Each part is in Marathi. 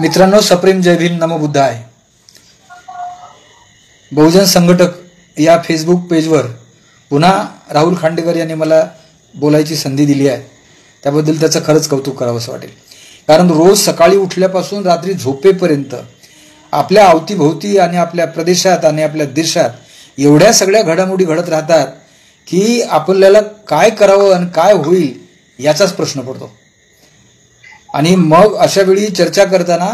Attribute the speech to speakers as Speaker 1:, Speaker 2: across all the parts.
Speaker 1: मित्रांनो, सप्रेम जय भीम नमो बुद्धाय. बहुजन संघटक या फेसबुक पेजवर पुन्हा राहुल खांडेकर यांनी मला बोलायची संधी दिली आहे. त्याबद्दल त्याचं खरंच कौतुक करावंसं वाटेल. कारण रोज सकाळी उठल्यापासून रात्री झोपेपर्यंत आपल्या अवतीभोवती आणि आपल्या प्रदेशात आणि आपल्या देशात एवढ्या सगळ्या घडामोडी घडत राहतात की आपल्याला काय करावं आणि काय होईल याचाच प्रश्न पडतो. आणि मग अशा वेळी चर्चा करताना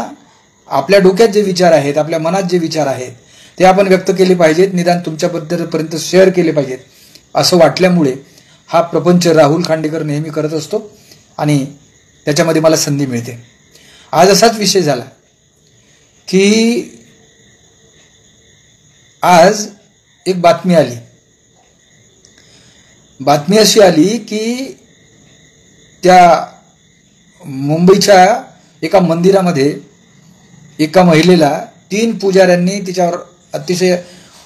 Speaker 1: आपल्या डोक्यात जे विचार आहेत, आपल्या मनात जे विचार आहेत ते आपण व्यक्त केले पाहिजेत, निदान तुमच्यापर्यंत शेअर केले पाहिजेत असं वाटल्यामुळे हा प्रपंच राहुल खांडेकर नेहमी करत असतो आणि त्याच्यामध्ये मला संधी मिळते. आज असाच विषय झाला की आज एक बातमी आली. बातमी अशी आली की त्या मुंबईच्या एका मंदिरामध्ये एका महिलेला 3 पुजाऱ्यांनी तिच्यावर अतिशय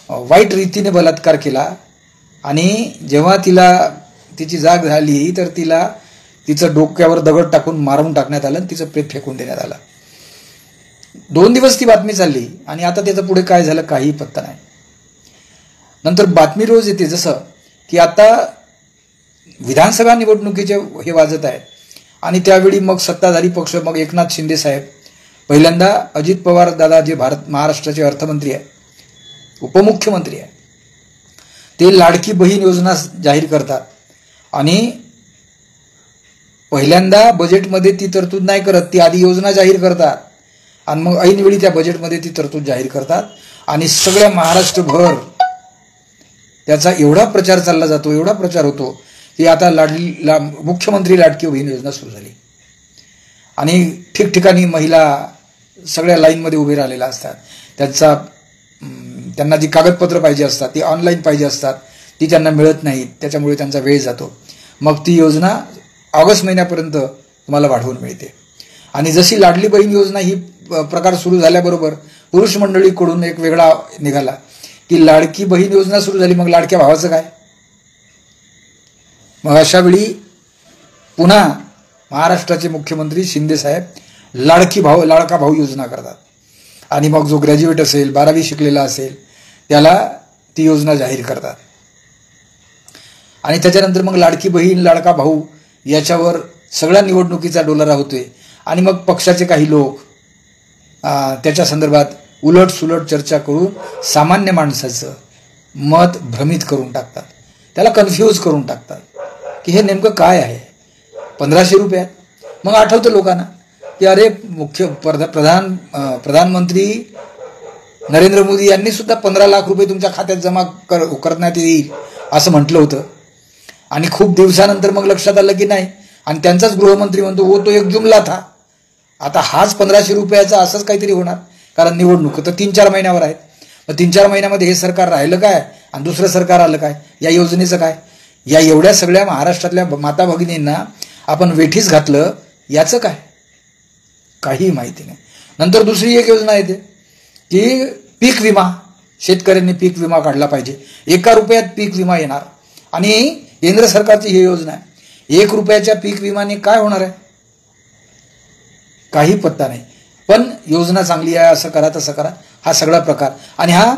Speaker 1: वाईट रीतीने बलात्कार केला आणि जेव्हा तिची जाग झाली तर तिचं डोक्यावर दगड टाकून मारून टाकण्यात आलं आणि तिचं प्रेत फेकून देण्यात आलं. 2 दिवस ती बातमी चालली आणि आता त्याचं पुढे काय झालं काही पत्ता नाही. नंतर बातमी रोज येते जसं की आता विधानसभा निवडणुकीचे हे वाजत आहेत आणि त्यावेळी मग सत्ताधारी पक्ष, मग एकनाथ शिंदे साहेब, पहिल्यांदा अजित पवार दादा जे महाराष्ट्राचे अर्थमंत्री आहे, उपमुख्यमंत्री आहे, ते लाडकी बहीण योजना जाहीर करतात आणि पहिल्यांदा बजेटमध्ये ती तरतूद नाही करत, ती आधी योजना जाहीर करतात आणि मग ऐनवेळी त्या बजेटमध्ये ती तरतूद जाहीर करतात आणि सगळ्या महाराष्ट्रभर त्याचा एवढा प्रचार चालला जातो, एवढा प्रचार होतो की आता मुख्यमंत्री लाडकी बहीण योजना सुरू झाली आणि ठिकठिकाणी महिला सगळ्या लाईनमध्ये उभे राहिलेल्या असतात. त्यांना जी कागदपत्र पाहिजे असतात ती ऑनलाईन पाहिजे असतात, ती त्यांना मिळत नाहीत, त्याच्यामुळे त्यांचा वेळ जातो. मग ती योजना ऑगस्ट महिन्यापर्यंत तुम्हाला वाढवून मिळते. आणि जशी लाडली बहीण योजना ही प्रकार सुरू झाल्याबरोबर पुरुष मंडळीकडून एक वेगळा निघाला की लाडकी बहीण योजना सुरू झाली, मग लाडक्या भावाचं काय? मग अशा वेळी पुन्हा महाराष्ट्राचे मुख्यमंत्री शिंदे साहेब लाडका भाऊ योजना करतात आणि मग जो ग्रॅज्युएट असेल, 12वी शिकलेला असेल त्याला ती योजना जाहीर करतात. आणि त्याच्यानंतर मग लाडकी बहीण लाडका भाऊ याच्यावर सगळ्या निवडणुकीचा डोलारा होतोय आणि मग पक्षाचे काही लोक त्याच्या संदर्भात उलटसुलट चर्चा करून सामान्य माणसाचं मत भ्रमित करून टाकतात, त्याला कन्फ्यूज करून टाकतात की हे नेमकं काय आहे. 1500 रुपयात मग आठवतं लोकांना की अरे प्रधानमंत्री नरेंद्र मोदी यांनी सुद्धा 15 लाख रुपये तुमच्या खात्यात जमा करण्यात येईल असं म्हटलं होतं आणि खूप दिवसानंतर मग लक्षात आलं की नाही आणि त्यांचाच गृहमंत्री म्हणतो वो तो एक जुमला था. आता हाच 1500 रुपयाचा असंच काहीतरी होणार, कारण निवडणूक तर 3-4 महिन्यावर आहेत. मग 3-4 महिन्यामध्ये हे सरकार राहिलं काय आणि दुसरं सरकार आलं काय? या योजनेचं काय? या एवढ्या सगळ्या महाराष्ट्रातल्या माता भगिनींना आपण वेठीस घातलं याचं काय? काही माहिती नाही. नंतर दुसरी एक योजना येते की पीक विमा, शेतकऱ्यांनी पीक विमा काढला पाहिजे, 1 रुपयात पीक विमा येणार आणि केंद्र सरकारची ही योजना आहे. 1 रुपयाच्या पीक विमाने काय होणार आहे? काही पत्ता नाही. पण योजना चांगली आहे, असं करा तसं करा, हा सगळा प्रकार आणि हा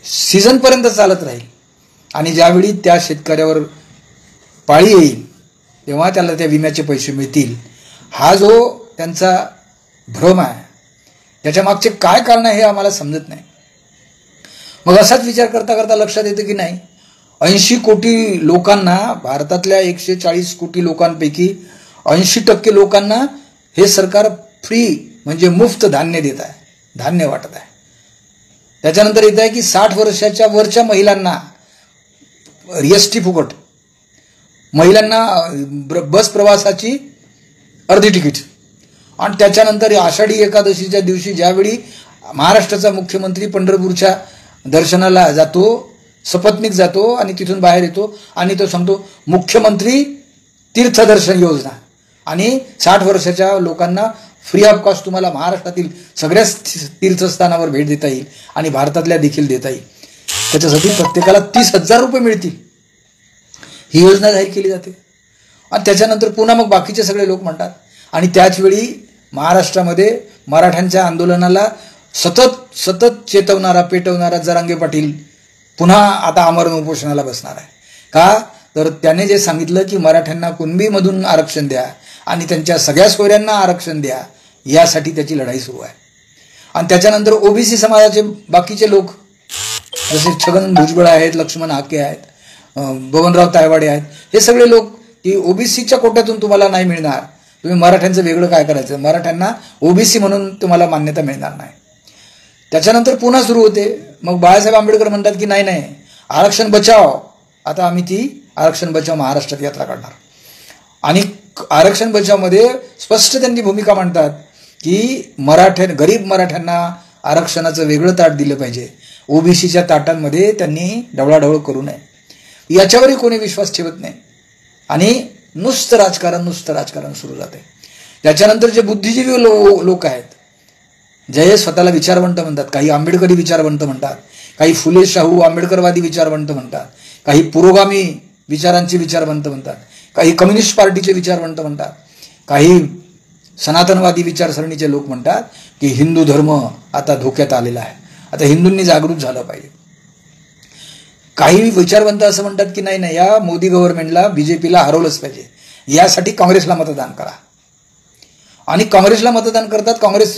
Speaker 1: सीझनपर्यंत चालत राहील आणि ज्यावेळी त्या शेतकऱ्यावर पाळी येईल तेव्हा त्याला त्या विम्याचे पैसे मिळतील. हा जो त्यांचा भ्रम आहे त्याच्या मागचे काय कारण आहे हे आम्हाला समजत नाही. मग असाच विचार करता करता लक्षात येतं की नाही, 80 कोटी लोकांना, भारतातल्या 140 कोटी लोकांपैकी 80% लोकांना हे सरकार फ्री म्हणजे मुफ्त धान्य देत आहे, धान्य वाटत आहे. त्याच्यानंतर येत आहे की 60 वर्षाच्या वरच्या महिलांना एसटी फुकट, महिलांना बस प्रवासाची अर्धी तिकीट आणि त्याच्यानंतर आषाढी एकादशीच्या दिवशी ज्यावेळी महाराष्ट्राचा मुख्यमंत्री पंढरपूरच्या दर्शनाला जातो, सपत्नीक जातो आणि तिथून बाहेर येतो आणि तो सांगतो मुख्यमंत्री तीर्थदर्शन योजना आणि 60 वर्षाच्या लोकांना फ्री ऑफ कॉस्ट तुम्हाला महाराष्ट्रातील सगळ्याच तीर्थस्थानावर भेट देता येईल आणि भारतातल्या देखील देता येईल. त्याच्यासाठी प्रत्येकाला 30,000 रुपये मिळतील ही योजना जाहीर केली जाते. आणि त्याच्यानंतर पुन्हा मग बाकीचे सगळे लोक म्हणतात आणि त्याच वेळी महाराष्ट्रामध्ये मराठ्यांच्या आंदोलनाला सतत सतत चेतवणारा पेटवणारा जरांगे पाटील पुन्हा आता आमरण उपोषणाला बसणार आहे. का तर त्याने जे सांगितलं की मराठ्यांना कुणबीमधून आरक्षण द्या आणि त्यांच्या सगळ्या सोयऱ्यांना आरक्षण द्या, यासाठी त्याची लढाई सुरू आहे. आणि त्याच्यानंतर ओबीसी समाजाचे बाकीचे लोक जसे छगन भुजबळ आहेत, लक्ष्मण हाके आहेत, बबनराव तायवाडे आहेत, हे सगळे लोक की ओबीसीच्या कोट्यातून तुम्हाला नाही मिळणार, तुम्ही मराठ्यांचं वेगळं काय करायचं, मराठ्यांना ओबीसी म्हणून तुम्हाला मान्यता मिळणार नाही. त्याच्यानंतर पुन्हा सुरू होते. मग बाळासाहेब आंबेडकर म्हणतात की नाही नाही आरक्षण बचाव, आता आम्ही ती आरक्षण बचाव महाराष्ट्रात यात्रा काढणार. आणि आरक्षण बचावमध्ये स्पष्ट त्यांनी भूमिका मांडतात की गरीब मराठ्यांना आरक्षणाचं वेगळं ताट दिलं पाहिजे, ओबीसीच्या ताटांमध्ये त्यांनी ढवळाढवळ करू नये. याच्यावरही कोणी विश्वास ठेवत नाही आणि नुसतं राजकारण सुरू जाते. त्याच्यानंतर जे बुद्धिजीवी लोक आहेत, जे स्वतःला विचारवंत म्हणतात, काही आंबेडकरी विचारवंत म्हणतात, काही फुले शाहू आंबेडकरवादी विचारवंत म्हणतात, काही पुरोगामी विचारांचे विचारवंत म्हणतात, काही कम्युनिस्ट पार्टीचे विचारवंत म्हणतात, काही सनातनवादी विचारसरणीचे लोक म्हणतात की हिंदू धर्म आता धोक्यात आलेला आहे, आता हिंदूंनी जागृत झालं पाहिजे. काही विचारवंत असं म्हणतात की नाही नाही या मोदी गव्हर्नमेंटला बीजेपीला हरवलंच पाहिजे, यासाठी काँग्रेसला मतदान करा. आणि काँग्रेसला मतदान करतात. काँग्रेस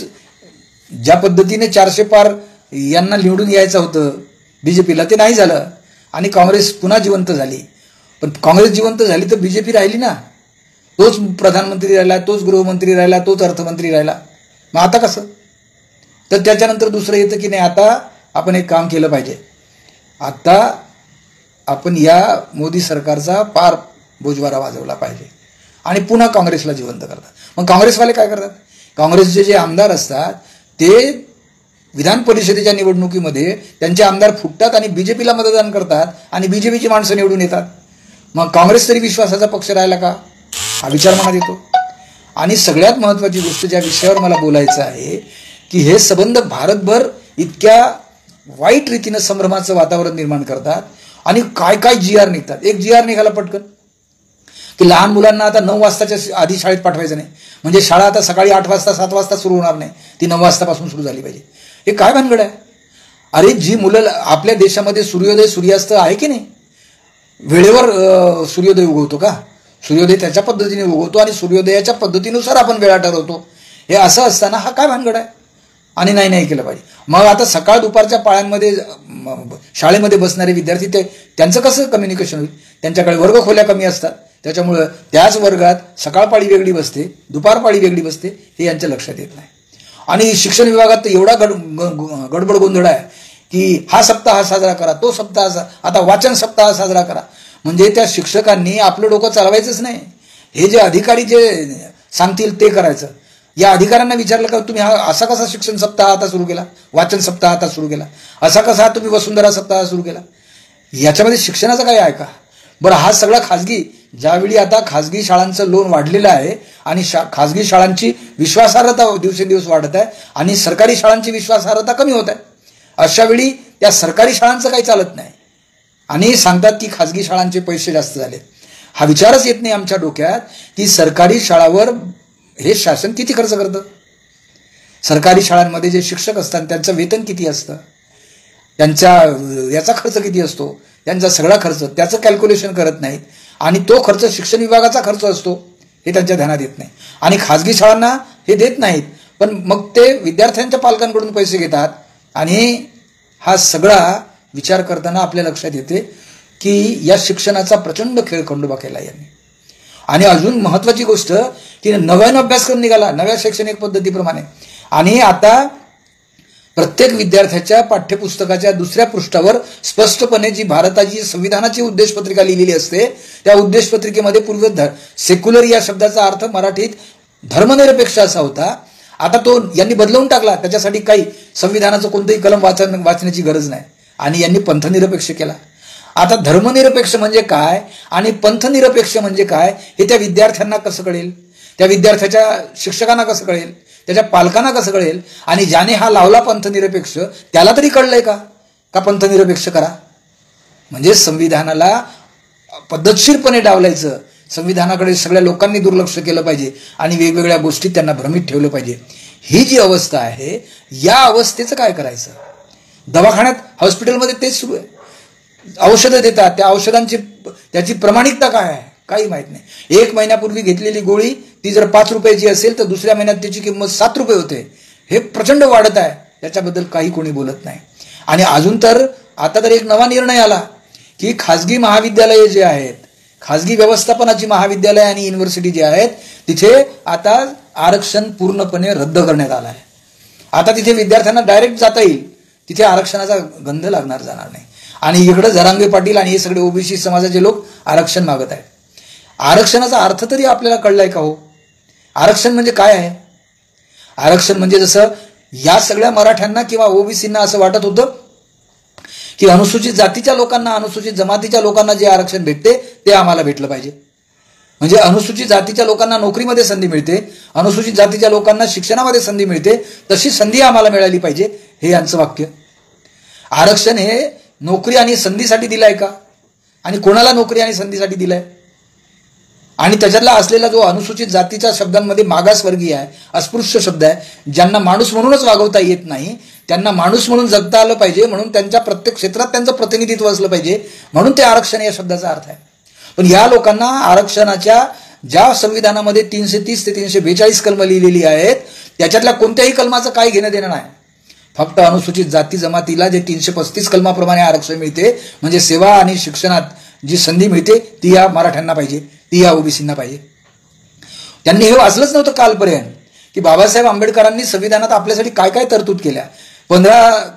Speaker 1: ज्या पद्धतीने 400 पार यांना निवडून यायचं होतं बीजेपीला, ते नाही झालं आणि काँग्रेस पुन्हा जिवंत झाली. पण काँग्रेस जिवंत झाली तर बीजेपी राहिली ना, तोच प्रधानमंत्री राहिला, तोच गृहमंत्री राहिला, तोच अर्थमंत्री राहिला. मग आता कसं? तर त्याच्यानंतर दुसरं येतं की नाही आता आपण एक काम केलं पाहिजे, आता आपण या मोदी सरकारचा पार बोजवारा वाजवला पाहिजे आणि पुन्हा काँग्रेसला जिवंत करतात. मग काँग्रेसवाले काय करतात? काँग्रेसचे जे आमदार असतात ते विधान परिषदेच्या निवडणुकीमध्ये त्यांचे आमदार फुटतात आणि बीजेपीला मतदान करतात आणि बीजेपीची माणसं निवडून येतात. मग काँग्रेस तरी विश्वासाचा पक्ष राहिला का, हा विचार मनात येतो. आणि सगळ्यात महत्त्वाची गोष्ट ज्या विषयावर मला बोलायचं आहे की हे संबंध भारतभर इतक्या वाईट रीतीनं संभ्रमाचं वातावरण निर्माण करतात आणि काय काय GR निघतात. एक GR निघाला पटकन की लहान मुलांना आता 9 वाजताच्या आधी शाळेत पाठवायचं नाही, म्हणजे शाळा आता सकाळी 8 वाजता 7 वाजता सुरू होणार नाही, ती 9 वाजतापासून सुरू झाली पाहिजे. हे काय भानगड आहे? अरे जी मुलं आपल्या देशामध्ये सूर्योदय सूर्यास्त आहे की नाही, वेळेवर सूर्योदय उगवतो का? सूर्योदय त्याच्या पद्धतीने उगवतो आणि सूर्योदयाच्या पद्धतीनुसार आपण वेळा ठरवतो. हे असं असताना हा काय भानगड आहे? आणि नाही केलं पाहिजे. मग आता सकाळ दुपारच्या पाळ्यांमध्ये शाळेमध्ये बसणारे विद्यार्थी त्यांचं कसं कम्युनिकेशन होईल? त्यांच्याकडे वर्गखोल्या कमी असतात, त्याच्यामुळं त्याच वर्गात सकाळ पाळी वेगळी बसते, दुपार पाळी वेगळी बसते, हे यांच्या लक्षात येत नाही. आणि शिक्षण विभागात तर एवढा गडबड गोंधळ आहे की हा सप्ताह साजरा करा, तो सप्ताह, आता वाचन सप्ताह साजरा करा. म्हणजे त्या शिक्षकांनी आपलं डोकं चालवायचंच नाही, हे जे अधिकारी जे सांगतील ते करायचं. या अधिकाऱ्यांना विचारलं का तुम्ही हा असा कसा शिक्षण सप्ताह आता सुरू केला, वाचन सप्ताह आता सुरू केला, असा कसा तुम्ही वसुंधरा सप्ताह सुरू केला? याच्यामध्ये शिक्षणाचं काय आहे का? बरं, हा सगळा खाजगी, ज्यावेळी आता खाजगी शाळांचं लोन वाढलेलं आहे आणि खाजगी शाळांची विश्वासार्हता दिवसेंदिवस वाढत आहे आणि सरकारी शाळांची विश्वासार्हता कमी होत आहे, अशा वेळी त्या सरकारी शाळांचं काही चालत नाही आणि सांगतात की खाजगी शाळांचे पैसे जास्त झाले. हा विचारच येत नाही आमच्या डोक्यात की सरकारी शाळावर हे शासन किती खर्च करतं, सरकारी शाळांमध्ये जे शिक्षक असतात त्यांचं वेतन किती असतं, त्यांच्या याचा खर्च किती असतो, त्यांचा सगळा खर्च त्याचं कॅल्क्युलेशन करत नाहीत आणि तो खर्च शिक्षण विभागाचा खर्च असतो हे त्यांच्या ध्यानात येत नाही. आणि खाजगी शाळांना हे देत नाहीत, पण मग ते विद्यार्थ्यांच्या पालकांकडून पैसे घेतात आणि हा सगळा विचार करताना आपल्या लक्षात येते की या शिक्षणाचा प्रचंड खेळखंडोबा केला यांनी. आणि अजून महत्त्वाची गोष्ट की नव्यानं अभ्यासक्रम निघाला नव्या शैक्षणिक पद्धतीप्रमाणे आणि आता प्रत्येक विद्यार्थ्याच्या पाठ्यपुस्तकाच्या दुसऱ्या पृष्ठावर स्पष्टपणे जी भारताची संविधानाची उद्देशपत्रिका लिहिलेली असते त्या उद्देशपत्रिकेमध्ये पूर्वी सेक्युलर या शब्दाचा अर्थ मराठीत धर्मनिरपेक्ष असा होता, आता तो यांनी बदलवून टाकला. त्याच्यासाठी काही संविधानाचं कोणतंही कलम वाचण्याची गरज नाही आणि यांनी पंथनिरपेक्ष केला. आता धर्मनिरपेक्ष म्हणजे काय आणि पंथनिरपेक्ष म्हणजे काय हे त्या विद्यार्थ्यांना कसं कळेल, त्या विद्यार्थ्याच्या शिक्षकांना कसं कळेल, त्याच्या पालकांना कसं कळेल? आणि ज्याने हा लावला पंथनिरपेक्ष त्याला तरी कळलंय का पंथनिरपेक्ष करा? म्हणजे संविधानाला पद्धतशीरपणे डावलायचं, संविधानाकडे सगळ्या लोकांनी दुर्लक्ष केलं पाहिजे आणि वेगवेगळ्या गोष्टीत त्यांना भ्रमित ठेवलं पाहिजे. ही जी अवस्था आहे, या अवस्थेचं काय करायचं? दवाखान्यात, हॉस्पिटलमध्ये तेच सुरू आहे. औषधं देतात, त्या औषधांची त्याची प्रामाणिकता काय आहे काही माहित नाही. 1 महिन्यापूर्वी घेतलेली गोळी ती जर 5 रुपयाची असेल तर दुसऱ्या महिन्यात त्याची किंमत 7 रुपये होते. हे प्रचंड वाढत आहे, त्याच्याबद्दल काही कोणी बोलत नाही. आणि अजून तर आता तर एक नवा निर्णय आला की खाजगी महाविद्यालये जे आहेत, खाजगी व्यवस्थापनाची महाविद्यालय आणि युनिव्हर्सिटी जे आहेत, तिथे आता आरक्षण पूर्णपणे रद्द करण्यात आलं आहे. आता तिथे विद्यार्थ्यांना डायरेक्ट जाता येईल, तिथे आरक्षणाचा गंध जाणार नाही. आणि इकडे जरांगे पाटील आणि हे सगळे ओबीसी समाजाचे लोक आरक्षण मागत आहेत. आरक्षणाचा अर्थ तरी आपल्याला कळलाय का हो? आरक्षण म्हणजे काय आहे? आरक्षण म्हणजे जसं या सगळ्या मराठ्यांना किंवा ओबीसींना असं वाटत होतं की अनुसूचित जातीच्या लोकांना, अनुसूचित जमातीच्या लोकांना जे आरक्षण भेटते ते आम्हाला भेटलं पाहिजे. म्हणजे अनुसूचित जातीच्या लोकांना नोकरीमध्ये संधी मिळते, अनुसूचित जातीच्या लोकांना शिक्षणामध्ये संधी मिळते, तशी संधी आम्हाला मिळाली पाहिजे, हे यांचं वाक्य. आरक्षण हे नोकरी आणि संधीसाठी दिलाय का? आणि कोणाला नोकरी आणि संधीसाठी दिलाय? आणि त्याच्यातला असलेला जो अनुसूचित जातीच्या शब्दांमध्ये मागासवर्गीय आहे, अस्पृश्य शब्द आहे, ज्यांना माणूस म्हणूनच वागवता येत नाही, त्यांना माणूस म्हणून जगता आलं पाहिजे, म्हणून त्यांच्या प्रत्येक क्षेत्रात त्यांचं प्रतिनिधित्व असलं पाहिजे, म्हणून ते आरक्षण या शब्दाचा अर्थ आहे. पण या लोकांना आरक्षणाच्या ज्या संविधानामध्ये 330 ते 342 कलमं लिहिलेली आहेत, त्याच्यातल्या कोणत्याही कलमाचं काय घेणं देणं नाही. फक्त अनुसूचित जाती जमातीला जे 335 कलमाप्रमाणे आरक्षण मिळते, म्हणजे सेवा आणि शिक्षणात जी संधी मिळते ती या मराठ्यांना पाहिजे, ती या ओबीसींना पाहिजे. त्यांनी हे वाचलंच नव्हतं कालपर्यंत की बाबासाहेब आंबेडकरांनी संविधानात आपल्यासाठी काय काय तरतूद केल्या.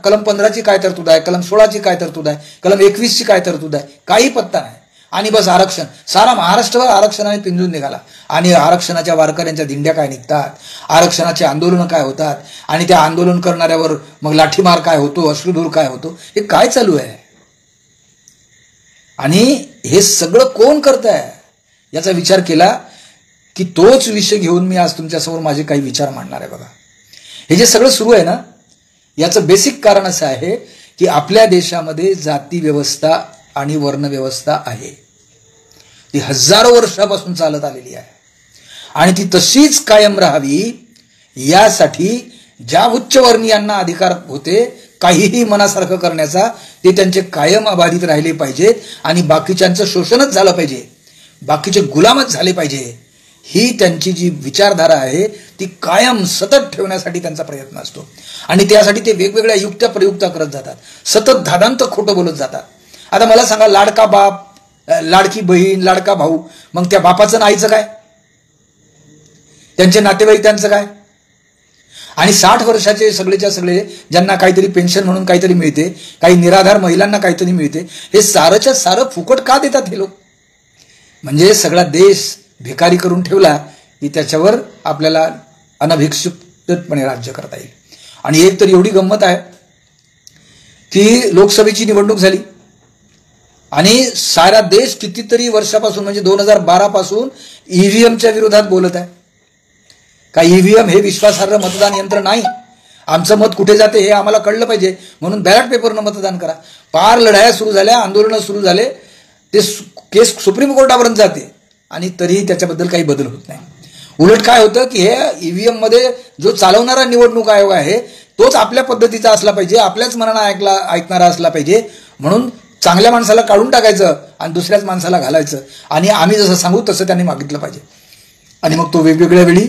Speaker 1: कलम 15ची काय तरतूद आहे, कलम 16ची काय तरतूद आहे, कलम 21ची काय तरतूद आहे, काही पत्ता नाही. आणि बस आरक्षण, सारा महाराष्ट्रभर आरक्षणाने पिंजून निघाला. आणि आरक्षणाच्या वारकऱ्यांच्या दिंड्या काय निघतात, आरक्षणाचे आंदोलनं काय होतात, आणि त्या आंदोलन करणाऱ्यावर मग लाठीमार काय होतो, अश्रुधूर काय होतो, हे काय चालू आहे? आणि हे सगळं कोण करत आहे याचा विचार केला की तोच विषय घेऊन मी आज तुमच्यासमोर माझे काही विचार मांडणार आहे. बघा, हे जे सगळं सुरू आहे ना, याचं बेसिक कारण असं आहे की आपल्या देशामध्ये जाती व्यवस्था आणि वर्णव्यवस्था आहे, ती हजारो वर्षापासून चालत आलेली आहे. आणि ती तशीच कायम राहावी यासाठी ज्या उच्चवर्णीयांना अधिकार होते काहीही मनासारखं करण्याचा, ते त्यांचे कायम अबाधित राहिले पाहिजेत आणि बाकीच्यांचं शोषणच झालं पाहिजे, बाकीचे गुलामच झाले पाहिजे, ही त्यांची जी विचारधारा आहे ती कायम सतत ठेवण्यासाठी त्यांचा प्रयत्न असतो. आणि त्यासाठी ते वेगवेगळ्या युक्त्या प्रयुक्त्या करत जातात, सतत धादांत खोटं बोलत जातात. आता मला सांगा, लाडका बाप, लाडकी बहीण, लाडका भाऊ, मग त्या बापाचं आईचं काय, त्यांचे नातेवाईक त्यांचं काय? आणि 60 वर्षाचे सगळेच्या सगळे ज्यांना काहीतरी पेन्शन म्हणून काहीतरी मिळते, काही निराधार महिलांना काहीतरी मिळते, हे सारंच्या सारं फुकट का देतात हे लोक? म्हणजे सगळा देश भिकारी करून ठेवला की त्याच्यावर आपल्याला अनभिक्षिप्तपणे राज्य करता येईल. आणि एक तर एवढी गंमत आहे की लोकसभेची निवडणूक झाली आणि सारा देश कितीतरी वर्षापासून, म्हणजे 2012 पासून ईव्हीएमच्या विरोधात बोलत आहे. का ईव्हीएम हे विश्वासार्ह मतदान यंत्र नाही, आमचं मत कुठे जाते हे आम्हाला कळलं पाहिजे, म्हणून बॅलेट पेपरनं मतदान करा. पार लढाया सुरू झाल्या, आंदोलनं सुरू झाले, ते केस सुप्रीम कोर्टापर्यंत जाते आणि तरीही त्याच्याबद्दल काही बदल होत नाही. उलट काय होतं की हे ईव्हीएम मध्ये जो चालवणारा निवडणूक आयोग आहे तोच आपल्या पद्धतीचा असला पाहिजे, आपल्याच मनानं ऐकणारा असला पाहिजे, म्हणून चांगल्या माणसाला काढून टाकायचं आणि दुसऱ्याच माणसाला घालायचं, आणि आम्ही जसं सांगू तसं त्यांनी मागितलं पाहिजे. आणि मग तो वेगवेगळ्या वेळी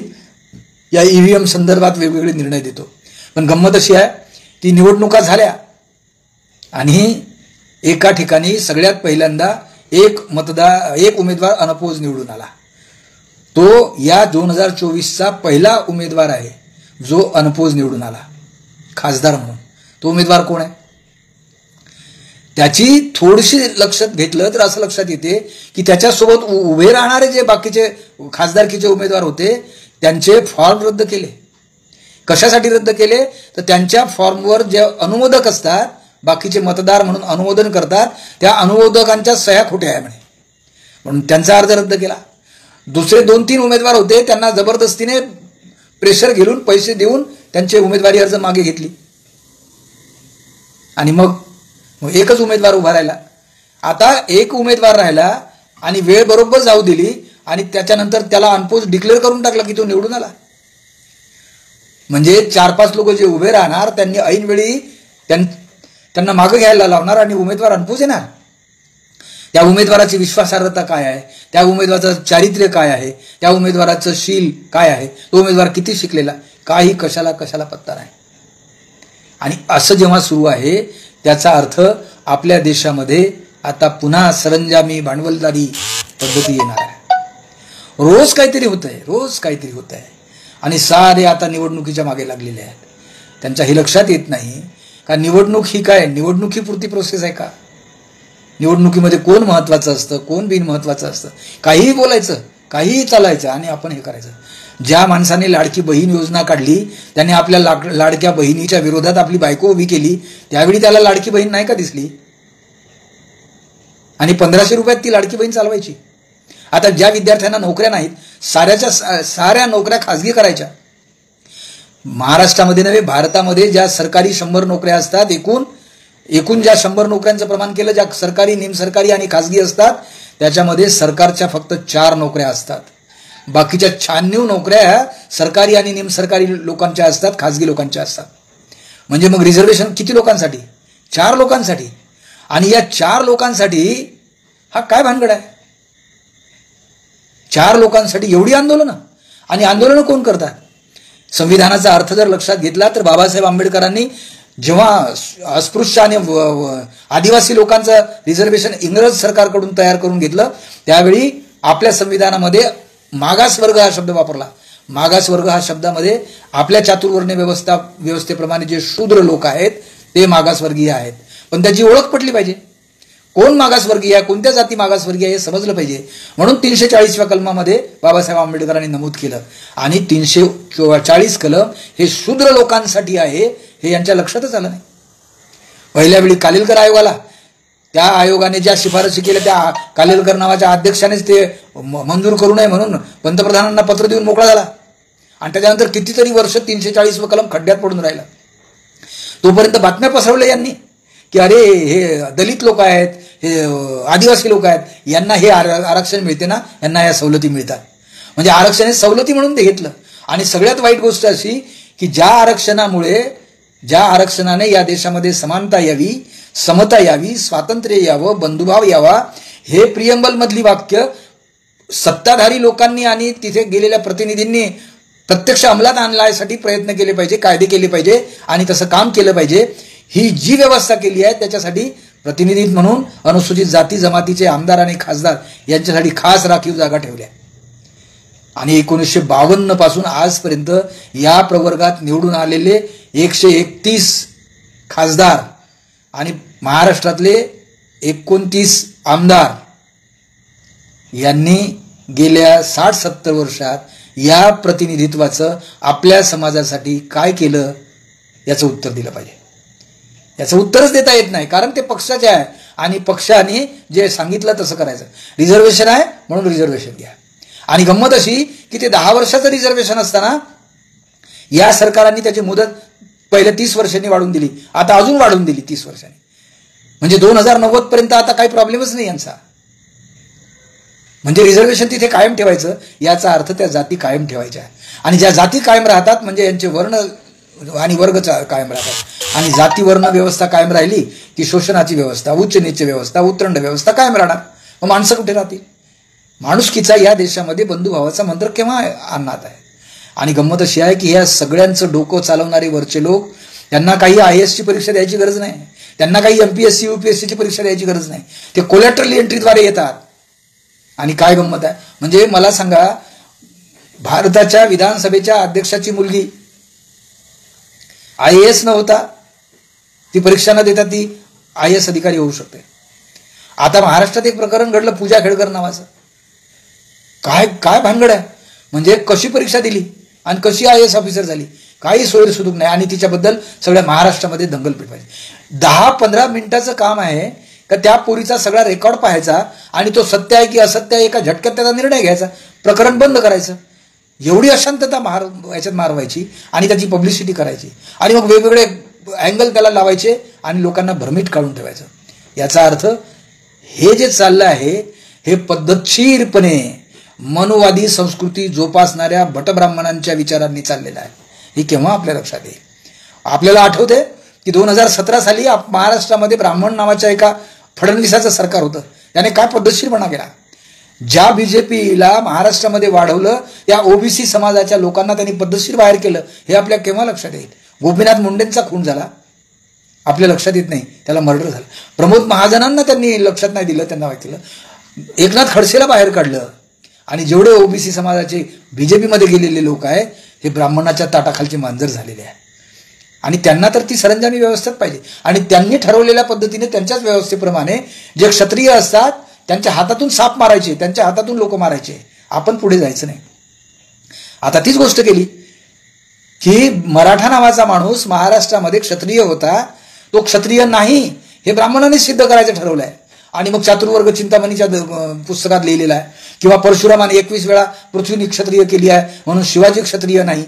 Speaker 1: या ईव्हीएम संदर्भात वेगवेगळे निर्णय देतो. पण गंमत अशी आहे की निवडणुका झाल्या आणि एका ठिकाणी सगळ्यात पहिल्यांदा एक उमेदवार अनपोज निवडून आला. तो या 2024चा पहिला उमेदवार आहे जो अनपोज निवडून आला खासदार म्हणून. तो उमेदवार कोण आहे? त्याची थोडीशी लक्षात घेतलं तर असं लक्षात येते की त्याच्यासोबत उभे राहणारे जे बाकीचे खासदारकीचे उमेदवार होते त्यांचे फॉर्म रद्द केले. कशासाठी रद्द केले? तर त्यांच्या फॉर्मवर जे अनुमोदक असतात, बाकीचे मतदार म्हणून अनुमोदन करतात, त्या अनुमोदकांच्या सह्या खोट्या आहे म्हणे, म्हणून त्यांचा अर्ज रद्द केला. दुसरे 2-3 उमेदवार होते, त्यांना जबरदस्तीने प्रेशर घेऊन पैसे देऊन त्यांचे उमेदवारी अर्ज मागे घेतली आणि मग एकच उमेदवार उभा राहिला. आता एक उमेदवार राहिला आणि वेळ बरोबर जाऊ दिली आणि त्याच्यानंतर त्याला अनपोज डिक्लेअर करून टाकलं की तो निवडून आला. म्हणजे 4-5 लोक जे उभे राहणार त्यांनी ऐनवेळी त्यांना मागं घ्यायला लावणार आणि उमेदवार अनपोज येणार. त्या उमेदवाराची विश्वासार्हता काय आहे, त्या उमेदवाराचं चारित्र्य काय आहे, त्या उमेदवाराचं शील काय आहे, तो उमेदवार किती शिकलेला, काही कशाला पत्ता नाही. आणि असं जेव्हा सुरू आहे त्याचा अर्थ आपल्या देशामध्ये आता पुन्हा सरंजामी भांडवलदारी पद्धती येणार आहे. रोज काहीतरी होत आहे आणि सारे आता निवडणुकीच्या मागे लागलेले आहेत. त्यांच्या हे लक्षात येत नाही का निवडणूक ही काय, निवडणूक ही पुरती प्रोसेस आहे का? निवडणुकीमध्ये कोण महत्वाचं असतं, कोण बिनमहत्वाचं असतं, काहीही बोलायचं, काहीही चालायचं आणि आपण हे करायचं. ज्या माणसाने लाडकी बहीण योजना काढली त्याने आपल्या लाडक्या बहिणीच्या विरोधात आपली बायको उभी केली, त्यावेळी त्याला लाडकी बहीण नाही का दिसली? आणि 1500 रुपयात ती लाडकी बहीण चालवायची. आता ज्या विद्यार्थ्यांना नोकऱ्या नाहीत, साऱ्या नोकऱ्या खाजगी करायच्या. महाराष्ट्रामध्ये नव्हे, भारतामध्ये ज्या सरकारी 100 नोकऱ्या असतात, एकूण ज्या 100 नोकऱ्यांचं प्रमाण केलं, ज्या सरकारी, निमसरकारी आणि खाजगी असतात, त्याच्यामध्ये सरकारच्या फक्त 4 नोकऱ्या असतात. बाकीच्या 96 नोकऱ्या सरकारी आणि निमसरकारी लोकांच्या असतात, खाजगी लोकांच्या असतात. म्हणजे मग रिझर्वेशन किती लोकांसाठी? 4 लोकांसाठी. आणि या 4 लोकांसाठी हा काय भानगड आहे? 4 लोकांसाठी एवढी आंदोलनं, आणि आंदोलनं कोण करतात? संविधानाचा अर्थ जर लक्षात घेतला तर बाबासाहेब आंबेडकरांनी जेव्हा अस्पृश्य आणि आदिवासी लोकांचं रिझर्वेशन इंग्रज सरकारकडून तयार करून घेतलं, त्यावेळी आपल्या संविधानामध्ये मागासवर्ग हा शब्द वापरला. मागासवर्ग हा शब्दामध्ये आपल्या चातुर्वर्ण्य व्यवस्थेप्रमाणे जे शूद्र लोक आहेत ते मागासवर्गीय आहेत. पण त्याची ओळख पटली पाहिजे. कोण मागासवर्गीय आहे, कोणत्या जाती मागासवर्गीय आहे हे समजलं पाहिजे. म्हणून 340व्या कलमामध्ये बाबासाहेब आंबेडकरांनी नमूद केलं. आणि 340 कलम हे शूद्र लोकांसाठी आहे हे यांच्या लक्षातच आलं नाही. पहिल्या वेळी कालेलकर आयोग आला, त्या आयोगाने ज्या शिफारसी केल्या त्या कालेलकर नावाच्या अध्यक्षानेच ते मंजूर करू नये म्हणून पंतप्रधानांना पत्र देऊन मोकळा झाला. आणि त्याच्यानंतर कितीतरी वर्ष 340 कलम खड्ड्यात पडून राहिला. तोपर्यंत बातम्या पसरवल्या यांनी की अरे हे दलित लोक आहेत, हे आदिवासी लोक आहेत, यांना हे आरक्षण मिळते ना, यांना या सवलती मिळतात. म्हणजे आरक्षण हे सवलती म्हणून ते घेतलं. आणि सगळ्यात वाईट गोष्ट अशी की ज्या आरक्षणाने या देशामध्ये समानता यावी, समता यावी, स्वातंत्र्य यावं, बंधुभाव यावा, हे प्रियंबल मधली वाक्य सत्ताधारी लोकांनी आणि तिथे गेलेल्या प्रतिनिधींनी प्रत्यक्ष अंमलात आणण्यासाठी प्रयत्न केले पाहिजे, कायदे केले पाहिजे आणि तसं काम केलं पाहिजे. ही जी व्यवस्था केली आहे त्याच्यासाठी प्रतिनिधी म्हणून अनुसूचित जाती जमातीचे आमदार आणि खासदार यांच्यासाठी खास राखीव जागा ठेवल्या. आणि 1952 पासून आजपर्यंत या प्रवर्गात निवडून आलेले 131 खासदार आणि महाराष्ट्रातले 29 आमदार यांनी गेल्या 60-70 वर्षात या प्रतिनिधित्वाचं आपल्या समाजासाठी काय केलं याचं उत्तर दिलं पाहिजे. याचं उत्तरच देता येत नाही, कारण ते पक्षाचे आहे आणि पक्षाने जे सांगितलं तसं करायचं. रिझर्वेशन आहे म्हणून रिझर्वेशन घ्या. आणि गंमत अशी की ते 10 वर्षाचं रिझर्वेशन असताना या सरकारांनी त्याची मुदत पहिले 30 वर्षांनी वाढवून दिली, आता अजून वाढवून दिली 30 वर्षांनी. म्हणजे 2090 पर्यंत आता काही प्रॉब्लेमच नाही यांचा. म्हणजे रिझर्वेशन तिथे कायम ठेवायचं, याचा अर्थ त्या जाती कायम ठेवायच्या. आणि ज्या जाती कायम राहतात म्हणजे यांचे वर्ण आणि वर्ग कायम राहतात. आणि जाती वर्ण व्यवस्था कायम राहिली की शोषणाची व्यवस्था, उच्च नीच व्यवस्था, उतरंड व्यवस्था कायम राहणार. मग माणसं कुठे राहतील? माणुसकीचा या देशामध्ये बंधुभावाचा मंत्र केव्हा आणण्यात आहे? आणि गंमत अशी आहे की या सगळ्यांचं डोकं चालवणारे वरचे लोक, त्यांना काही IAS ची परीक्षा द्यायची गरज नाही, त्यांना काही MPSC UPSC ची परीक्षा द्यायची गरज नाही. ते कोलॅटरल एंट्रीद्वारे येतात. आणि काय गंमत आहे म्हणजे मला सांगा, भारताच्या विधानसभेच्या अध्यक्षाची मुलगी IAS न होता, ती परीक्षा न देता ती IAS अधिकारी होऊ शकते. आता महाराष्ट्रात एक प्रकरण घडलं पूजा खेडकर नावाचं. काय भानगड आहे? म्हणजे कशी परीक्षा दिली आणि कशी IAS ऑफिसर झाली, काही सोयीसुद्धा नाही. आणि तिच्याबद्दल सगळ्या महाराष्ट्रामध्ये दंगल पेटवायची. 10-15 मिनिटाचं काम आहे का त्या पोरीचा सगळा रेकॉर्ड पाहायचा आणि तो सत्य आहे की असत्य आहे एका झटक्यात त्याचा निर्णय घ्यायचा, प्रकरण बंद करायचं. एवढी अशांतता याच्यात मारवायची आणि त्याची पब्लिसिटी करायची आणि मग वेगवेगळे अँगल त्याला लावायचे आणि लोकांना भ्रमित काढून ठेवायचं. याचा अर्थ हे जे चाललं आहे हे पद्धतशीरपणे मनोवादी संस्कृती जोपासणाऱ्या भटब्राह्मणांच्या विचारांनी चाललेला आहे. हे केव्हा आपल्या लक्षात येईल? आपल्याला आठवते की 2017 साली महाराष्ट्रामध्ये ब्राह्मण नावाच्या एका फडणवीसाचं सरकार होतं. त्याने काय पद्धतशीरपणा केला. ज्या बीजेपीला महाराष्ट्रामध्ये वाढवलं त्या ओबीसी समाजाच्या लोकांना त्यांनी पद्धतशीर बाहेर केलं. हे आपल्या केव्हा लक्षात येईल? गोपीनाथ मुंडेंचा खून झाला, आपल्या लक्षात येत नाही, त्याला मर्डर झालं. प्रमोद महाजनांना त्यांनी लक्षात नाही दिलं, त्यांना वाटलं. एकनाथ खडसेला बाहेर काढलं. आणि जेवढे ओबीसी समाजाचे बीजेपीमध्ये गेलेले लोक आहे हे ब्राह्मणाच्या ताटाखालचे मांजर झालेले आहे. आणि त्यांना तर ती सरंजामी व्यवस्थेत पाहिजे. आणि त्यांनी ठरवलेल्या पद्धतीने त्यांच्याच व्यवस्थेप्रमाणे जे क्षत्रिय असतात त्यांच्या हातातून साप मारायचे, त्यांच्या हातातून लोक मारायचे. आपण पुढे जायचं नाही. आता तीच गोष्ट केली की मराठा नावाचा माणूस महाराष्ट्रामध्ये क्षत्रिय होता, तो क्षत्रिय नाही हे ब्राह्मणाने सिद्ध करायचं ठरवलं आहे. आणि मग चातुर्वर्ग चिंतामणीच्या पुस्तकात लिहिलेलं आहे किंवा परशुरामाने 21 वेळा पृथ्वी क्षत्रिय केली आहे म्हणून शिवाजी क्षत्रिय नाही,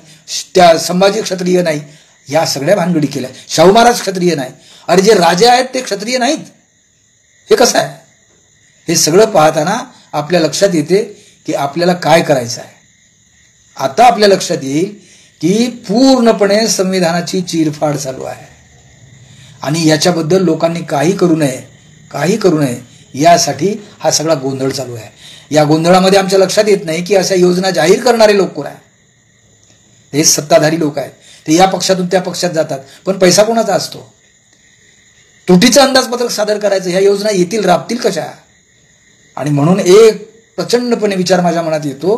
Speaker 1: त्या संभाजी क्षत्रिय नाही, या सगळ्या भानगडी केल्या. शाहू महाराज क्षत्रिय नाही. अरे जे राजे आहेत ते क्षत्रिय नाहीत. हे कसं आहे? हे सगळं पाहताना आपल्या लक्षात येते की आपल्याला काय करायचं आहे. आता आपल्या लक्षात येईल की पूर्णपणे संविधानाची चीरफाड चालू आहे. आणि याच्याबद्दल लोकांनी काही करू नये यासाठी हा सगळा गोंधळ चालू आहे. या गोंधळामध्ये आमच्या लक्षात येत नाही की अशा योजना जाहीर करणारे लोक कोण आहे. हे सत्ताधारी लोक आहेत. ते या पक्षातून त्या पक्षात जातात, पण पैसा कोणाचा असतो? तुटीचं अंदाजपत्रक सादर करायचं. ह्या योजना येतील, राबतील कशा? आणि म्हणून एक प्रचंडपणे विचार माझ्या मनात येतो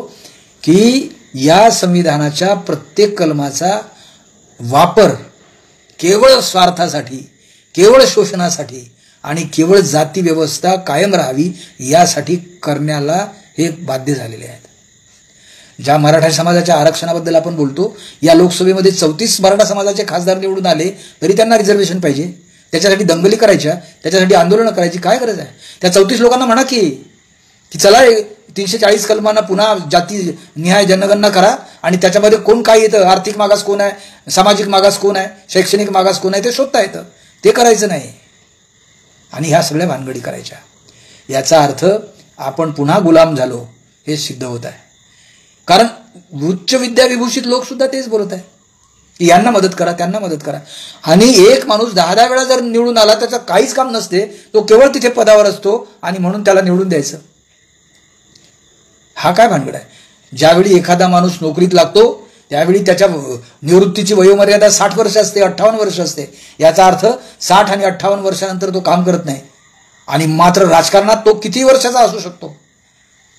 Speaker 1: की या संविधानाच्या प्रत्येक कलमाचा वापर केवळ स्वार्थासाठी, केवळ शोषणासाठी आणि केवळ जाती व्यवस्था कायम राहावी यासाठी करण्याला हे बाध्य झालेले आहेत. ज्या मराठा समाजाच्या आरक्षणाबद्दल आपण बोलतो, या लोकसभेमध्ये 34 मराठा समाजाचे खासदार निवडून आले तरी त्यांना रिझर्वेशन पाहिजे. त्याच्यासाठी दंगली करायच्या, त्याच्यासाठी आंदोलनं करायची काय गरज आहे? त्या 34 लोकांना म्हणा की चला 340 कलमांना पुन्हा जाती निहाय जनगणना करा आणि त्याच्यामध्ये कोण काय येतं, आर्थिक मागास कोण आहे, सामाजिक मागास कोण आहे, शैक्षणिक मागास कोण आहे ते शोधता येतं. ते करायचं नाही आणि ह्या सगळ्या भानगडी करायच्या. याचा अर्थ आपण पुन्हा गुलाम झालो हे सिद्ध होत आहे. कारण उच्च विद्याविभूषित लोक सुद्धा तेच बोलत आहे की यांना मदत करा, त्यांना मदत करा. आणि एक माणूस 10 वेळा जर निवडून आला त्याचं काहीच काम नसते, तो केवळ तिथे पदावर असतो आणि म्हणून त्याला निवडून द्यायचं. हा काय भानगड आहे? ज्यावेळी एखादा माणूस नोकरीत लागतो त्यावेळी त्याच्या निवृत्तीची वयोमर्यादा 60 वर्ष असते, 58 वर्ष असते. याचा अर्थ 60 आणि 58 वर्षानंतर तो काम करत नाही. आणि मात्र राजकारणात तो किती वर्षाचा असू शकतो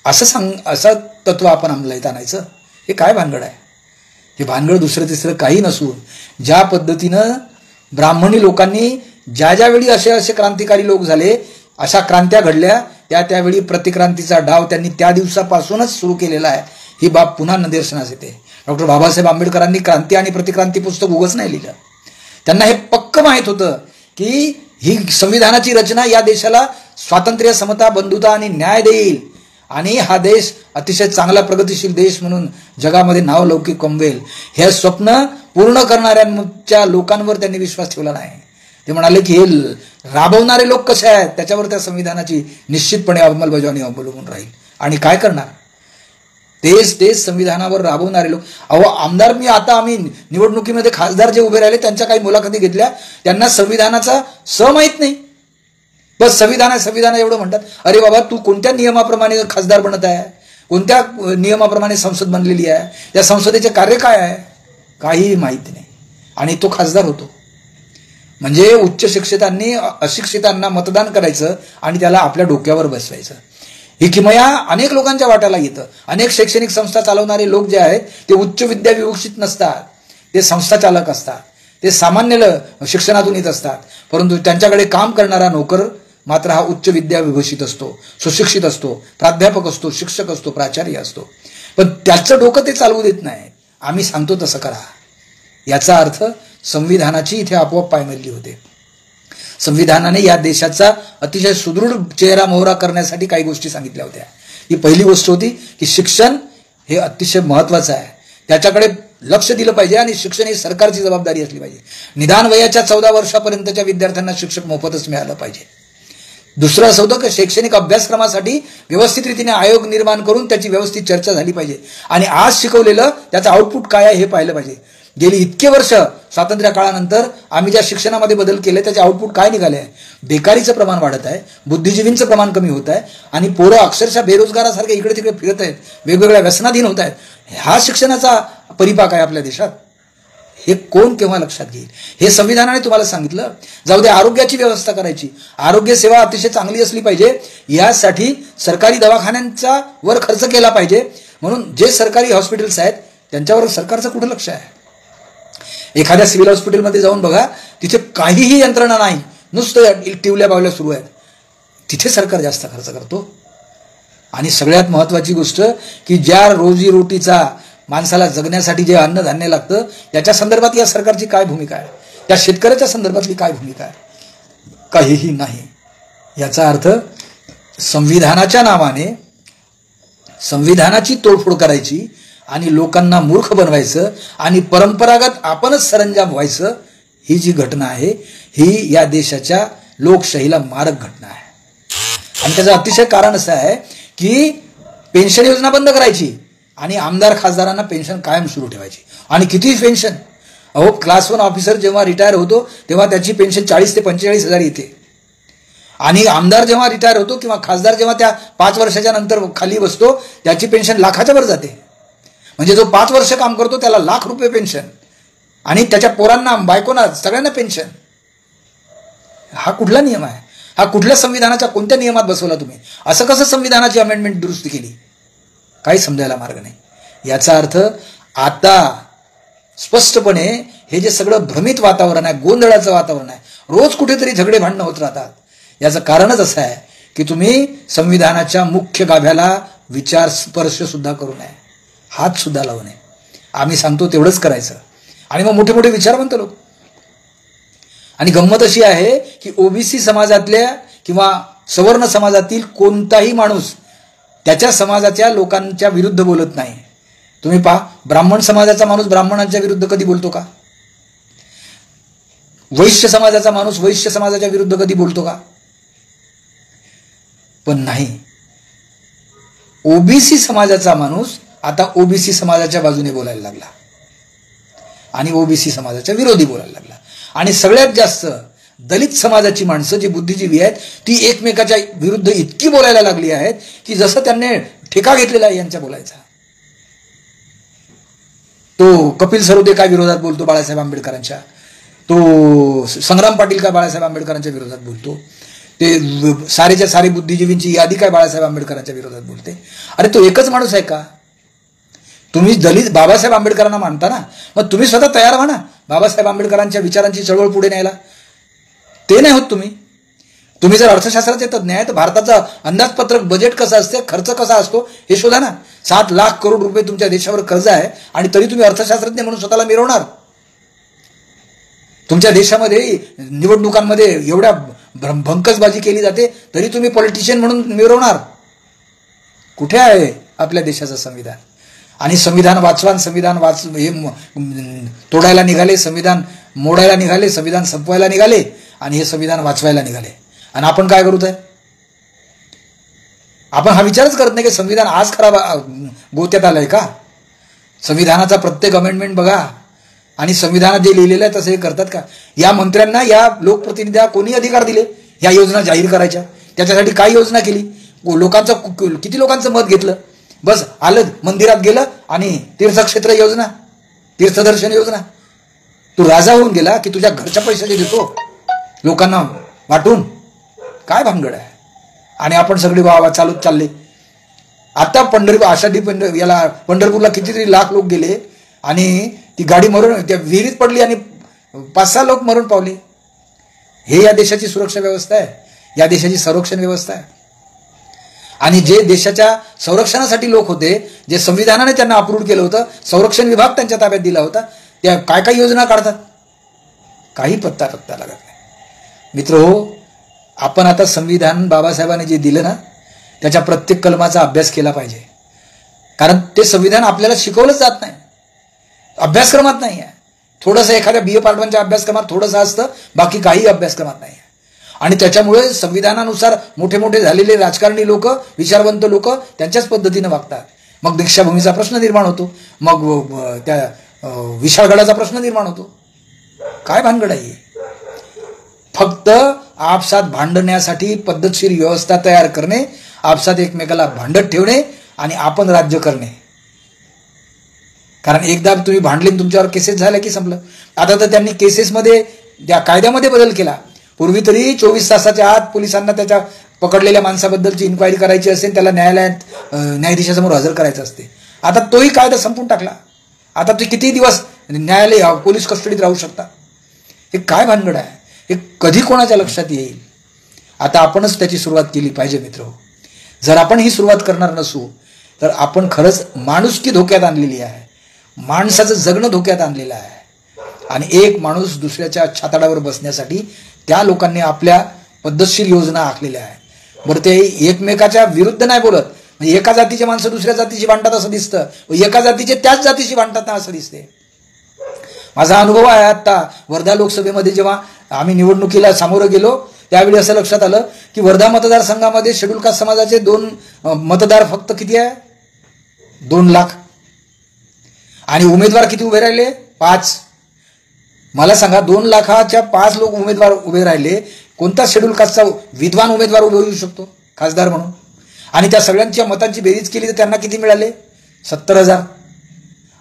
Speaker 1: असं तत्व आपण अंमलात आणायचं. हे काय भानगड आहे? हे भानगड दुसरं तिसरं काही नसून ज्या पद्धतीनं ब्राह्मणी लोकांनी ज्यावेळी असे क्रांतिकारी लोक झाले, अशा क्रांत्या घडल्या, त्यावेळी प्रतिक्रांतीचा डाव त्यांनी त्या दिवसापासूनच सुरू केलेला आहे. ही बाब पुन्हा निदर्शनास येते. डॉक्टर बाबासाहेब आंबेडकरांनी क्रांती आणि प्रतिक्रांती पुस्तक उगाच नाही लिहिलं. त्यांना हे पक्क माहीत होतं की ही संविधानाची रचना या देशाला स्वातंत्र्य, समता, बंधुता आणि न्याय देईल आणि हा देश अतिशय चांगला प्रगतिशील देश म्हणून जगामध्ये नावलौकिक कमवेल. हे स्वप्न पूर्ण करणाऱ्यांच्या लोकांवर त्यांनी विश्वास ठेवला नाही. ते म्हणाले की हे राबवणारे लोक कसे आहेत त्याच्यावर त्या संविधानाची निश्चितपणे अंमलबजावणी अवलंबून राहील. आणि काय करणार? तेच संविधानावर राबवणारे लोक. आमदार आम्ही निवडणुकीमध्ये खासदार जे उभे राहिले त्यांच्या काही मुलाखती घेतल्या, त्यांना संविधानाचा माहीत नाही. बस संविधान एवढं म्हणतात. अरे बाबा, तू कोणत्या नियमाप्रमाणे खासदार बनत आहे, कोणत्या नियमाप्रमाणे संसद बनलेली आहे, त्या संसदेचे कार्य काय आहे, काहीही माहिती नाही. आणि तो खासदार होतो. म्हणजे उच्च शिक्षितांनी अशिक्षितांना मतदान करायचं आणि त्याला आपल्या डोक्यावर बसवायचं. ही किमया अनेक लोकांच्या वाट्याला येतं. अनेक शैक्षणिक संस्था चालवणारे लोक जे आहेत ते उच्च विद्याविभूषित नसतात, ते संस्था चालक असतात, ते सामान्य शिक्षणातून येत असतात. परंतु त्यांच्याकडे काम करणारा नोकर मात्र हा उच्च विद्याविभूषित असतो, सुशिक्षित असतो, प्राध्यापक असतो, शिक्षक असतो, प्राचार्य असतो. पण त्याचं डोकं ते चालवू देत नाही. आम्ही सांगतो तसं करा. याचा अर्थ संविधानाची इथे आपोआप पायमल्ली होते. संविधानाने या देशाचा अतिशय सुदृढ चेहरा मोहरा करण्यासाठी काही गोष्टी सांगितल्या होत्या. ही पहिली गोष्ट होती की शिक्षण हे अतिशय महत्वाचं आहे, त्याच्याकडे लक्ष दिलं पाहिजे आणि शिक्षण ही सरकारची जबाबदारी असली पाहिजे. निदान वयाच्या 14 वर्षापर्यंतच्या विद्यार्थ्यांना शिक्षक मोफतच मिळालं पाहिजे. दुसरं असं होतं की शैक्षणिक अभ्यासक्रमासाठी व्यवस्थित रीतीने आयोग निर्माण करून त्याची व्यवस्थित चर्चा झाली पाहिजे आणि आज शिकवलेलं त्याचं आउटपुट काय आहे हे पाहिलं पाहिजे. गेली इतके वर्ष स्वातंत्र्य काळानंतर आम्ही ज्या शिक्षणामध्ये बदल केले त्याचे आउटपुट काय निघाले आहे. बेकारीचं प्रमाण वाढत आहे, बुद्धिजीवींचं प्रमाण कमी होत आहे आणि पोरं अक्षरशः बेरोजगारासारखे इकडे तिकडे फिरत आहेत, वेगवेगळ्या व्यसनाधीन होत आहेत. हा शिक्षणाचा परिपाक आहे आपल्या देशात. हे कोण केव्हा लक्षात घेईल. हे संविधानाने तुम्हाला सांगितलं. जाऊ दे, आरोग्याची व्यवस्था करायची, आरोग्य सेवा अतिशय चांगली असली पाहिजे, यासाठी सरकारी दवाखान्यांचा वर खर्च केला पाहिजे. म्हणून जे सरकारी हॉस्पिटल्स आहेत त्यांच्यावर सरकारचं कुठं लक्ष आहे. एखाद्या सिव्हिल हॉस्पिटलमध्ये जाऊन बघा, तिथे काहीही यंत्रणा नाही, नुसतं टिवल्या बावल्या सुरू आहेत. तिथे सरकार जास्त खर्च करतो. आणि सगळ्यात महत्वाची गोष्ट की ज्या रोजीरोटीचा माणसाला जगण्यासाठी जे अन्नधान्य लागतं त्याच्या संदर्भात या सरकारची काय भूमिका आहे, त्या शेतकऱ्याच्या संदर्भातली काय भूमिका आहे, काहीही नाही. याचा अर्थ संविधानाच्या नावाने संविधानाची तोडफोड करायची आणि लोकांना मूर्ख बनवायचं आणि परंपरागत आपणच सरंजाम व्हायचं, ही जी घटना आहे ही या देशाच्या लोकशाहीला मारक घटना आहे. आणि त्याचं अतिशय कारण असं आहे की पेन्शन योजना बंद करायची आणि आमदार खासदारांना पेन्शन कायम सुरू ठेवायची. आणि किती पेन्शन, अहो क्लास 1 ऑफिसर जेव्हा रिटायर होतो तेव्हा त्याची पेन्शन 40 ते 45 हजार येते. आणि आमदार जेव्हा रिटायर होतो किंवा खासदार जेव्हा त्या 5 वर्षाच्या नंतर खाली बसतो त्याची पेन्शन लाखाच्या वर जाते. म्हणजे जो 5 वर्ष काम करतो त्याला लाख रुपये पेन्शन आणि त्याच्या पोरांना बायकोंना सगळ्यांना पेन्शन. हा कुठला नियम आहे. हा कुठल्या संविधानाच्या कोणत्या नियमात बसवला तुम्ही. असं कसं संविधानाची अमेंडमेंट दुरुस्ती केली, काही समजायला मार्ग नाही. याचा अर्थ आता स्पष्टपणे हे जे सगळं भ्रमित वातावरण आहे, गोंधळाचं वातावरण आहे, रोज कुठेतरी झगडे भांडणं होत राहतात, याचं कारणच असं आहे की तुम्ही संविधानाच्या मुख्य गाभ्याला विचार स्पर्श सुद्धा करू नये, हात सुद्धा लावू नये. आम्ही सांगतो तेवढंच करायचं. आणि मग मोठे मोठे विचारवंत लोक. आणि गंमत अशी आहे की ओबीसी समाजातल्या किंवा सवर्ण समाजातील कोणताही माणूस त्याच्या समाजाच्या लोकांच्या विरुद्ध बोलत नाही. तुम्ही पहा, ब्राह्मण समाजाचा माणूस ब्राह्मणांच्या विरुद्ध कधी बोलतो का. वैश्य समाजाचा माणूस वैश्य समाजाच्या विरुद्ध कधी बोलतो का. पण नाही, ओबीसी समाजाचा माणूस आता ओबीसी समाजाच्या बाजूने बोलायला लागला आणि ओबीसी समाजाच्या विरोधी बोलायला लागला. आणि सगळ्यात जास्त दलित समाजाची माणसं जी बुद्धिजीवी आहेत ती एकमेकाच्या विरुद्ध इतकी बोलायला लागली आहेत की जसं त्यांनी ठेका घेतलेला आहे यांच्या बोलायचा. तो कपिल सरोदे काय विरोधात बोलतो बाळासाहेब आंबेडकरांच्या, तो संग्राम पाटील काय बाळासाहेब आंबेडकरांच्या विरोधात बोलतो, ते सारेच्या सारे बुद्धिजीवींची यादी काय बाळासाहेब आंबेडकरांच्या विरोधात बोलते. अरे तो एकच माणूस आहे का. तुम्ही दलित बाबासाहेब आंबेडकरांना मानता ना, मग तुम्ही स्वतः तयार व्हा ना बाबासाहेब आंबेडकरांच्या विचारांची चळवळ पुढे न्यायला. ते नाही होत तुम्ही. तुम्ही जर अर्थशास्त्राचे तज्ञ आहे तर भारताचं अंदाजपत्रक बजेट कसं असते, खर्च कसा असतो हे शोधा ना. 7 लाख करोड रुपये तुमच्या देशावर कर्ज आहे आणि तरी तुम्ही अर्थशास्त्रज्ञ म्हणून स्वतःला मिरवणार. तुमच्या देशामध्ये निवडणुकांमध्ये एवढ्या भंकसबाजी केली जाते तरी तुम्ही पॉलिटिशियन म्हणून मिरवणार. कुठे आहे आपल्या देशाचं संविधान. आणि संविधान वाचवा, संविधान हे तोडायला निघाले, संविधान मोडायला निघाले, संविधान संपवायला निघाले आणि हे संविधान वाचवायला निघाले. आणि आपण काय करत आहे. आपण हा विचारच करत नाही की संविधान आज खराब गोत्यात आलंय का. संविधानाचा प्रत्येक अमेंडमेंट बघा आणि संविधानात जे लिहिलेलं आहे तसं हे करतात का. या मंत्र्यांना, या लोकप्रतिनिध्या कोणी अधिकार दिले या योजना जाहीर करायच्या. त्याच्यासाठी काय योजना केली, लोकांचं किती लोकांचं मत घेतलं. बस आलं, मंदिरात गेलं आणि तीर्थक्षेत्र योजना, तीर्थदर्शन योजना. तू राजा होऊन गेला की तुझ्या घरच्या पैशाचे देतो लोकांना वाटून. काय भानगड आहे. आणि आपण सगळे वावा चालत चालले. आता आषाढी पंढरपूरला कितीतरी लाख लोक गेले आणि ती गाडी मरून त्या विहिरीत पडली आणि 5-6 लोक मरून पावले. हे या देशाची सुरक्षा व्यवस्था आहे, या देशाची संरक्षण व्यवस्था आहे. आणि जे देशाच्या संरक्षणासाठी लोक होते, जे संविधानाने त्यांना अप्रूव्ह केलं होतं, संरक्षण विभाग त्यांच्या ताब्यात दिला होता, त्या काय काय योजना काढतात, काही पत्ता लागत नाही. मित्रहो, आपण आता संविधान बाबासाहेबांनी जे दिलं ना त्याच्या प्रत्येक कलमाचा अभ्यास केला पाहिजे. कारण ते संविधान आपल्याला शिकवलंच जात नाही, अभ्यासक्रमात नाही आहे. थोडंसं एखाद्या BA पार्ट 1च्या अभ्यासक्रमात थोडंसं असतं, बाकी काही अभ्यासक्रमात नाही आहे. आणि त्याच्यामुळे संविधानानुसार मोठे मोठे झालेले राजकारणी लोक, विचारवंत लोक त्यांच्याच पद्धतीनं वागतात. मग दीक्षाभूमीचा प्रश्न निर्माण होतो, मग त्या विशाळगडाचा प्रश्न निर्माण होतो. काय भानगड आहे? फक्त आपसात भांडण्यासाठी पद्धतशीर व्यवस्था तयार करणे, आपसात एकमेकाला भांडत ठेवणे आणि आपण राज्य करणे. कारण एकदा तुम्ही भांडले, तुमच्यावर केसेस झाल्या की संपलं. आता तर त्यांनी केसेसमध्ये, त्या कायद्यामध्ये बदल केला. पूर्वी तरी 24 तासाच्या आत पोलिसांना त्याच्या पकडलेल्या माणसाबद्दलची इन्क्वायरी करायची असेल, त्याला न्यायालयात न्यायाधीशासमोर हजर करायचं असते. आता तोही कायदा संपून टाकला. आता ते किती दिवस न्यायालय पोलीस कस्टडीत राहू शकता? हे काय भानगड आहे? हे कधी कोणाच्या लक्षात येईल? आता आपणच त्याची सुरुवात केली पाहिजे मित्र. जर आपण ही सुरुवात करणार नसू तर आपण खरंच माणुसकी धोक्यात आणलेली आहे, माणसाचं जगणं धोक्यात आणलेलं आहे. आणि एक माणूस दुसऱ्याच्या छाताडावर बसण्यासाठी त्या लोकांनी आपल्या पद्धतशीर योजना आखलेल्या आहे. बरं, ते एकमेकाच्या विरुद्ध नाही बोलत. म्हणजे एका जातीचे माणसं दुसऱ्या जातीशी भांडतात असं दिसतं, एका जातीचे त्याच जातीशी भांडतात ना असं दिसते. माझा अनुभव आहे. आता वर्धा लोकसभेमध्ये जेव्हा आम्ही निवडणुकीला सामोरं गेलो त्यावेळी असं लक्षात आलं की वर्धा मतदारसंघामध्ये शेड्यूल कास्ट समाजाचे 2 मतदार फक्त किती आहे? 2 लाख. आणि उमेदवार किती उभे राहिले? 5. मला सांगा, 2 लाखाच्या 5 लोक उमेदवार उभे राहिले. कोणता शेड्यूल कास्टचा विद्वान उमेदवार उभे होऊ शकतो खासदार म्हणून? आणि त्या सगळ्यांच्या मतांची बेरीज केली तर त्यांना किती मिळाले? 70,000.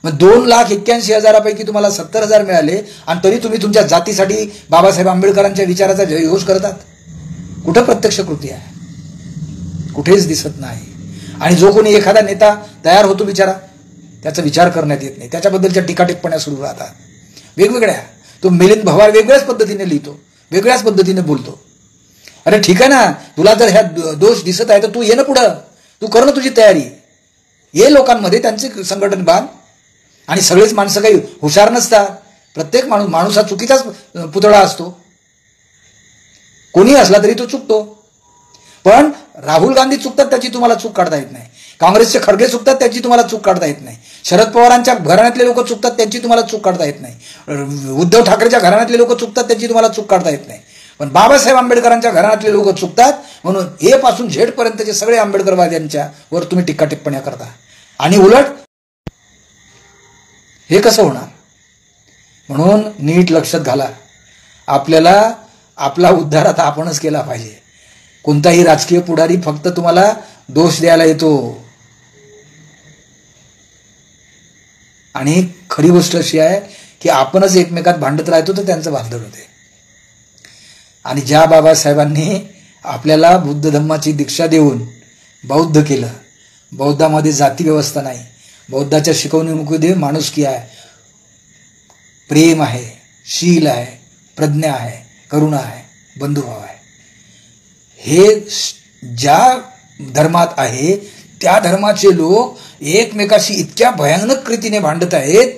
Speaker 1: मग 2,81,000पैकी तुम्हाला 70,000 मिळाले आणि तरी तुम्ही तुमच्या जातीसाठी बाबासाहेब आंबेडकरांच्या विचाराचा जयघोष करतात. कुठं प्रत्यक्ष कृती आहे? कुठेच दिसत नाही. आणि जो कोणी एखादा नेता तयार होतो बिचारा, त्याचा विचार करण्यात येत नाही. त्याच्याबद्दलच्या टीकाटिप्पण्या सुरू राहतात वेगवेगळ्या. तो मिलिंद भवार वेगळ्याच पद्धतीने लिहितो, वेगळ्याच पद्धतीने बोलतो. अरे ठीक आहे ना, तुला जर ह्या दोष दिसत आहे तर तू ये ना पुढं, तू कर ना तुझी तयारी. ये लोकांमध्ये, त्यांचे संघटन बांध. आणि सगळेच माणसं काही हुशार नसतात. प्रत्येक माणूस हा चुकीचाच पुतळा असतो. कोणी असला तरी तो चुकतो. पण राहुल गांधी चुकतात त्याची तुम्हाला चूक काढता येत नाही. काँग्रेसचे खडगे चुकतात त्याची तुम्हाला चूक काढता येत नाही. शरद पवारांच्या घराण्यातले लोक चुकतात त्यांची तुम्हाला चूक काढता येत नाही. उद्धव ठाकरेच्या घराण्यातले लोक चुकतात त्यांची तुम्हाला चूक काढता येत नाही. पण बाबासाहेब आंबेडकरांच्या घराण्यातले लोक चुकतात म्हणून ए पासून झेड पर्यंतचे सगळे आंबेडकरवाद्यांच्या वर तुम्ही टीका टिप्पण्या करता. आणि उलट हे कसं होणार? म्हणून नीट लक्षात घाला. आपल्याला आपला उद्धार आता आपणच केला पाहिजे. कोणताही राजकीय पुढारी फक्त तुम्हाला दोष द्यायला येतो. आणि खरी गोष्ट अशी आहे की आपणच एकमेकात भांडत राहतो तर त्यांचं भांडण होते. आणि ज्या बाबासाहेबांनी आपल्याला बुद्ध धम्माची दीक्षा देऊन बौद्ध केलं, बौद्धामध्ये जाती व्यवस्था नाही, बौद्धाच्या शिकवणुकीमध्ये माणुसकी आहे, प्रेम आहे, शील आहे, प्रज्ञा आहे, करुणा आहे, बंधुभाव आहे. हे ज्या धर्मात आहे त्या धर्माचे लोक एकमेकाशी इतक्या भयानक रीतीने भांडत आहेत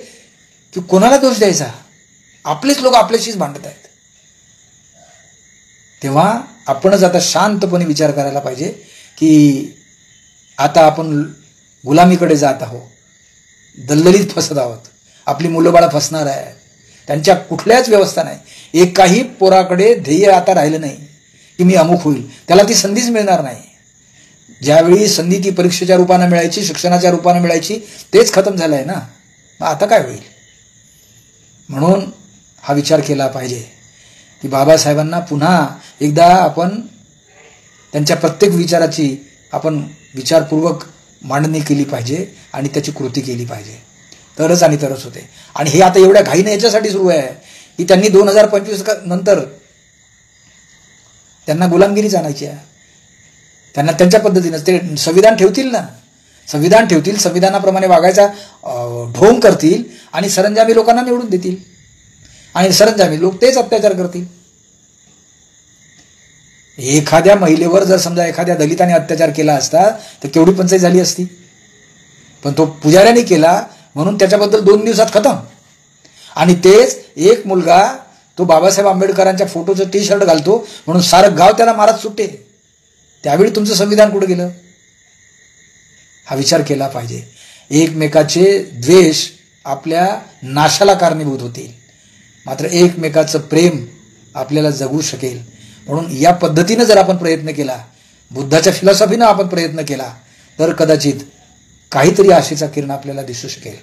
Speaker 1: की कोणाला दोष द्यायचा? आपलेच लोक आपल्याशीच भांडत आहेत. तेव्हा आपणच आता शांतपणे विचार करायला पाहिजे की आता आपण गुलामीकडे जात आहोत, दल्ललीत फसत आहोत. आपली मुलं बाळं फसणार आहे. त्यांच्या कुठल्याच व्यवस्था नाही. एकाही पोराकडे ध्येय आता राहिलं नाही की मी अमुक होईल. त्याला ती संधीच मिळणार नाही. ज्यावेळी संधी ती परीक्षेच्या रूपानं मिळायची, शिक्षणाच्या रूपानं मिळायची, तेच खतम झालं आहे ना. मग आता काय होईल? म्हणून हा विचार केला पाहिजे की बाबासाहेबांना पुन्हा एकदा आपण त्यांच्या प्रत्येक विचाराची आपण विचारपूर्वक मांडणी केली पाहिजे आणि त्याची कृती केली पाहिजे. तरच आणि तरच होते. आणि हे आता एवढ्या घाईने याच्यासाठी सुरू आहे की त्यांनी 2025 नंतर त्यांना गुलामगिरीच आणायची आहे. त्यांना त्यांच्या पद्धतीनं ते संविधान ठेवतील ना, संविधान ठेवतील, संविधानाप्रमाणे वागायचा ढोंग करतील आणि सरंजामी लोकांना निवडून देतील आणि सरंजामी लोक तेच अत्याचार करतील. एखाद्या महिलेवर जर समजा एखाद्या दलिताने अत्याचार केला असता तर केवढी पंचायत झाली असती. पण तो पुजाऱ्याने केला म्हणून त्याच्याबद्दल 2 दिवसात खतम. आणि तेच एक मुलगा तो बाबासाहेब आंबेडकरांच्या फोटोचं टी-शर्ट घालतो म्हणून सारं गाव त्याला मारत सुटते. त्यावेळी तुमचं संविधान कुठं गेलं? हा विचार केला पाहिजे. एकमेकाचे द्वेष आपल्या नाशाला कारणीभूत होतील, मात्र एकमेकाचं प्रेम आपल्याला जगू शकेल. म्हणून या पद्धतीनं जर आपण प्रयत्न केला, बुद्धाच्या फिलॉसॉफीनं आपण प्रयत्न केला, तर कदाचित काहीतरी आशेचा किरण आपल्याला दिसू शकेल.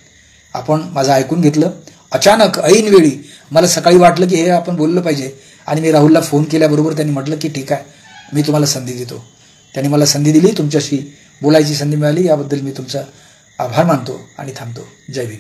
Speaker 1: आपण माझं ऐकून घेतलं. अचानक ऐन वेळी मला सकाळी वाटलं की हे आपण बोललं पाहिजे, आणि मी राहुलला फोन केल्याबरोबर त्यांनी म्हटलं की ठीक आहे, मी तुम्हाला संधी देतो. त्यांनी मला संधी दिली, तुमच्याशी बोलायची संधी मिळाली, याबद्दल मी तुमचा आभार मानतो आणि थांबतो. जय भीम.